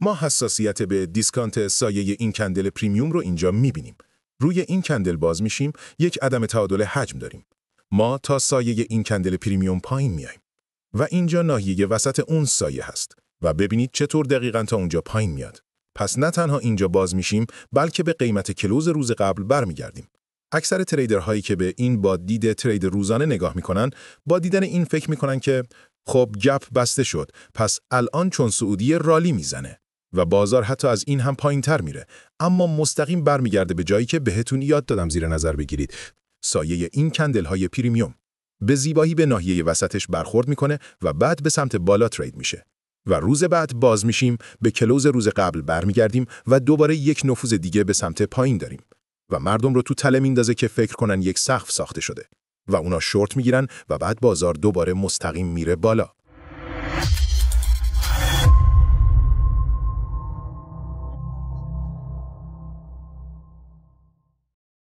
ما حساسیت به دیسکانت سایه این کندل پریمیوم رو اینجا می‌بینیم. روی این کندل باز میشیم، یک عدم تعادل حجم داریم. ما تا سایه این کندل پریمیوم پایین میایم و اینجا ناحیه وسط اون سایه هست و ببینید چطور دقیقاً تا اونجا پایین میاد. پس نه تنها اینجا باز میشیم، بلکه به قیمت کلوز روز قبل برمیگردیم. اکثر تریدرهایی که به این با دید ترید روزانه نگاه میکنن، با دیدن این فکر میکنن که خب گپ بسته شد، پس الان چون سعودی رالی میزنه و بازار حتی از این هم پایین‌تر میره، اما مستقیم برمیگرده به جایی که بهتون یاد دادم زیر نظر بگیرید. سایه این کندل‌های پریمیوم به زیبایی به ناحیه وسطش برخورد میکنه و بعد به سمت بالا ترید میشه. و روز بعد باز میشیم، به کلوز روز قبل برمیگردیم و دوباره یک نفوذ دیگه به سمت پایین داریم و مردم رو تو تله میندازه که فکر کنن یک سقف ساخته شده و اونا شورت میگیرن و بعد بازار دوباره مستقیم میره بالا.